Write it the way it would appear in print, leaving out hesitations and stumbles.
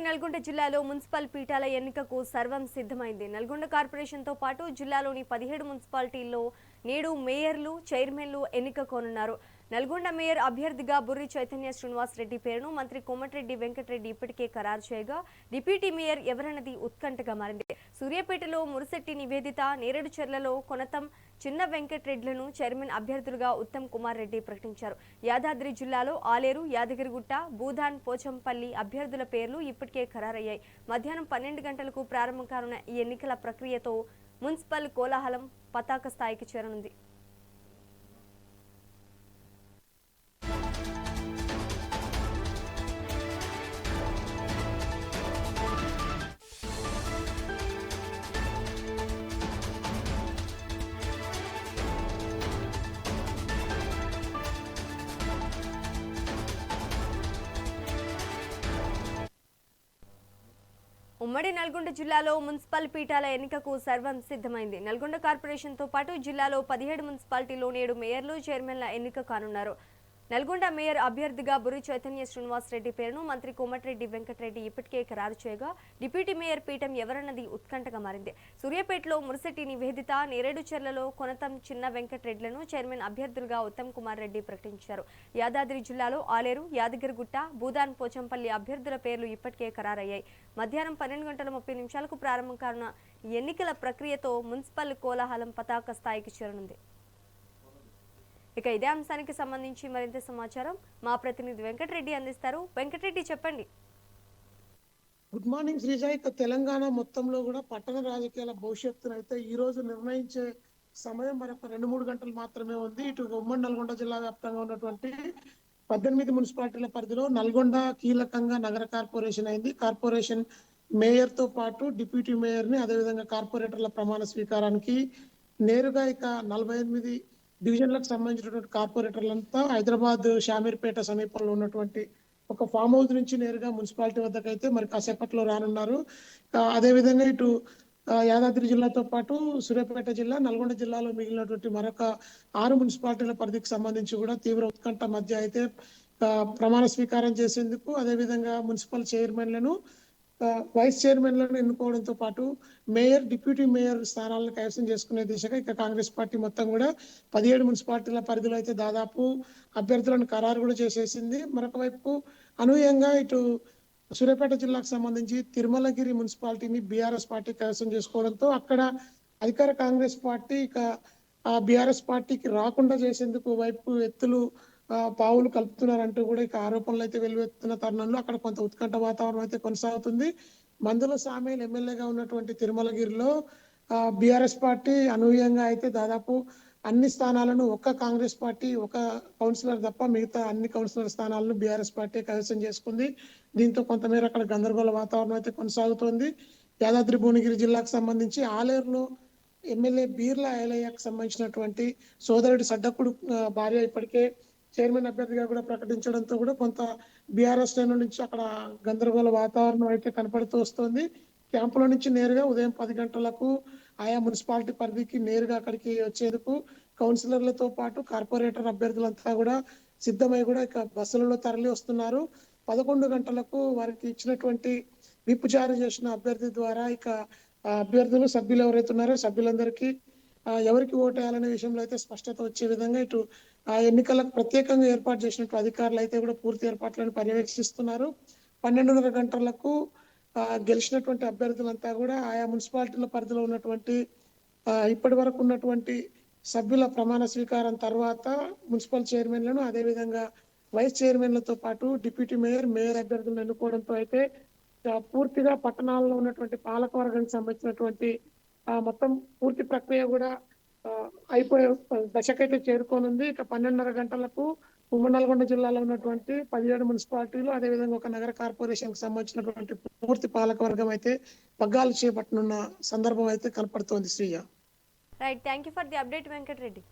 నల్గొండ జిల్లాలో మున్సిపల్ పీఠాల ఎన్నికకు సర్వం సిద్ధమైంది. నల్గొండ కార్పొరేషన్తో పాటు జిల్లాలోని 17 మున్సిపాలిటీల్లో నేడు మేయర్లు, చైర్మన్లు ఎన్నిక కోనున్నారు. నల్గొండ మేయర్ అభ్యర్థిగా బుర్రి చైతన్య శ్రీనివాస్ రెడ్డి పేరును మంత్రి కోమటిరెడ్డి వెంకటరెడ్డి ఇప్పటికే ఖరారు చేయగా డిప్యూటీ మేయర్ ఎవరన్నది ఉత్కంఠగా మారింది. సూర్యాపేటలో మురిశెట్టి నివేదిత, నేరేడుచెర్లలో కొనతం చిన్న వెంకటరెడ్లను చైర్మన్ అభ్యర్థులుగా ఉత్తమ్ కుమార్ రెడ్డి ప్రకటించారు. యాదాద్రి జిల్లాలో ఆలేరు, యాదగిరిగుట్ట, భూదాన్, పోచంపల్లి అభ్యర్థుల పేర్లు ఇప్పటికే ఖరారయ్యాయి. మధ్యాహ్నం 12 గంటలకు ప్రారంభం కానున్న ఈ ఎన్నికల ప్రక్రియతో మున్సిపల్ కోలాహలం పతాక స్థాయికి చేరనుంది. ఉమ్మడి నల్గొండ జిల్లాలో మున్సిపల్ పీఠాల ఎన్నికకు సర్వం సిద్ధమైంది. నల్గొండ కార్పొరేషన్తో పాటు జిల్లాలో 17 మున్సిపాలిటీలో నేడు మేయర్లు, చైర్మన్ల ఎన్నిక కానున్నారు. నల్గొండ మేయర్ అభ్యర్థిగా బుర్రి చైతన్య శ్రీనివాస్ రెడ్డి పేరును మంత్రి కోమటిరెడ్డి వెంకటరెడ్డి ఇప్పటికే ఖరారు చేయగా డిప్యూటీ మేయర్ పీఠం ఎవరన్నది ఉత్కంఠగా మారింది. సూర్యాపేటలో మురిశెట్టి నివేదిత, నేరేడుచెర్లలో కొనతం చిన్న వెంకటరెడ్లను చైర్మన్ అభ్యర్థులుగా ఉత్తమ్ కుమార్ రెడ్డి ప్రకటించారు. యాదాద్రి జిల్లాలో ఆలేరు, యాదగిరిగుట్ట, భూదాన్, పోచంపల్లి అభ్యర్థుల పేర్లు ఇప్పటికే ఖరారయ్యాయి. మధ్యాహ్నం 12:30 ప్రారంభం కానున్న ఎన్నికల ప్రక్రియతో మున్సిపల్ కోలాహలం పతాక స్థాయికి చేరనుంది. ఇక ఇదే అంశానికి సంబంధించి మరింత సమాచారం మా ప్రతినిధి వెంకటరెడ్డి అందిస్తారు. వెంకటరెడ్డి, చెప్పండి. Good morning Sreeja. ఇక తెలంగాణ మొత్తంలో కూడా పట్టణ రాజకీయాల భవిష్యత్తును అయితే ఈ రోజు నిర్ణయించే సమయం మరొక 2-3 గంటలు మాత్రమే ఉంది. ఇటు ఉమ్మడి నల్గొండ జిల్లా వ్యాప్తంగా ఉన్నటువంటి 18 మున్సిపాలిటీల పరిధిలో నల్గొండ కీలకంగా నగర కార్పొరేషన్ అయింది. కార్పొరేషన్ మేయర్ తో పాటు డిప్యూటీ మేయర్ ని, అదేవిధంగా కార్పొరేటర్ల ప్రమాణ స్వీకారానికి నేరుగా ఇక 48 డివిజన్లకు సంబంధించినటువంటి కార్పొరేటర్లంతా హైదరాబాద్ షామీర్పేట సమీపంలో ఉన్నటువంటి ఒక ఫామ్ హౌస్ నుంచి నేరుగా మున్సిపాలిటీ వద్దకు అయితే మరి కాసేపట్లో రానున్నారు. అదేవిధంగా ఇటు యాదాద్రి జిల్లాతో పాటు సూర్యాపేట జిల్లా, నల్గొండ జిల్లాలో మిగిలినటువంటి మరొక 6 మున్సిపాలిటీల పరిధికి సంబంధించి కూడా తీవ్ర ఉత్కంఠ మధ్య అయితే ప్రమాణ స్వీకారం చేసేందుకు, అదేవిధంగా మున్సిపల్ చైర్మన్లను, వైస్ చైర్మన్లను ఎన్నుకోవడంతో పాటు మేయర్, డిప్యూటీ మేయర్ స్థానాలను కైవసం చేసుకునే దిశగా ఇక కాంగ్రెస్ పార్టీ మొత్తం కూడా 17 మున్సిపాలిటీల పరిధిలో అయితే దాదాపు అభ్యర్థులను ఖరారు కూడా చేసేసింది. మరొక వైపు అనూహ్యంగా ఇటు సూర్యాపేట జిల్లాకు సంబంధించి తిరుమలగిరి మున్సిపాలిటీని బీఆర్ఎస్ పార్టీ కైవసం చేసుకోవడంతో అక్కడ అధికార కాంగ్రెస్ పార్టీ ఇక బీఆర్ఎస్ పార్టీకి రాకుండా చేసేందుకు వైపు ఎత్తులు పావులు కలుపుతున్నారంటూ కూడా ఇక ఆరోపణలు అయితే వెల్లువెత్తున్న తరుణంలో అక్కడ కొంత ఉత్కంఠ వాతావరణం అయితే కొనసాగుతుంది. మందుల సామేల్ ఎమ్మెల్యేగా ఉన్నటువంటి తిరుమలగిరిలో బీఆర్ఎస్ పార్టీ అనూహ్యంగా అయితే దాదాపు అన్ని స్థానాలను ఒక్క కాంగ్రెస్ పార్టీ, ఒక కౌన్సిలర్ తప్ప మిగతా అన్ని కౌన్సిలర్ స్థానాలను బీఆర్ఎస్ పార్టీ కైవసం చేసుకుంది. దీంతో కొంతమేర అక్కడ గందరగోళ వాతావరణం అయితే కొనసాగుతోంది. యాదాద్రి భువనగిరి జిల్లాకు సంబంధించి ఆలేరులో ఎమ్మెల్యే బీర్ల ఐలయ్యకు సంబంధించినటువంటి సోదరుడి సడ్డకుడు భార్య ఇప్పటికే చైర్మన్ అభ్యర్థిగా కూడా ప్రకటించడంతో కూడా కొంత బీఆర్ఎస్ నుంచి అక్కడ గందరగోళ వాతావరణం అయితే కనపడుతూ వస్తుంది. క్యాంపులో నుంచి నేరుగా ఉదయం 10 గంటలకు ఆయా మున్సిపాలిటీ పరిధికి నేరుగా అక్కడికి వచ్చేందుకు కౌన్సిలర్లతో పాటు కార్పొరేటర్ అభ్యర్థులంతా కూడా సిద్ధమై కూడా ఇక బస్సులలో తరలి వస్తున్నారు. 11 గంటలకు వారికి ఇచ్చినటువంటి విప్ జారీ చేసిన అభ్యర్థి ద్వారా ఇక అభ్యర్థులు, సభ్యులు ఎవరైతే ఉన్నారో సభ్యులందరికీ ఎవరికి ఓటేయాలనే విషయంలో అయితే స్పష్టత వచ్చే విధంగా ఇటు ఎన్నికలకు ప్రత్యేకంగా ఏర్పాటు చేసినట్టు అధికారులు అయితే కూడా పూర్తి ఏర్పాట్లను పర్యవేక్షిస్తున్నారు. 12:30 గంటలకు గెలిచినటువంటి అభ్యర్థులంతా కూడా ఆయా మున్సిపాలిటీల పరిధిలో ఉన్నటువంటి ఇప్పటి వరకు ఉన్నటువంటి సభ్యుల ప్రమాణ స్వీకారం తర్వాత మున్సిపల్ చైర్మన్లను, అదేవిధంగా వైస్ చైర్మన్లతో పాటు డిప్యూటీ మేయర్, మేయర్ అభ్యర్థులను ఎన్నుకోవడంతో అయితే పూర్తిగా పట్టణాల్లో ఉన్నటువంటి పాలకవర్గానికి సంబంధించినటువంటి మొత్తం పూర్తి ప్రక్రియ కూడా అయిపోయే దశకైతే చేరుకోనుంది. ఇక 12:30 గంటలకు ఉమ్మడి నల్గొండ జిల్లాలో ఉన్నటువంటి 17 మున్సిపాలిటీలు, అదేవిధంగా ఒక నగర కార్పొరేషన్ కి సంబంధించినటువంటి పూర్తి పాలకవర్గం అయితే పగ్గాలు చేపట్టనున్న సందర్భం అయితే కనపడుతోంది Shriya. Right, thank you for the update Venkatareddy.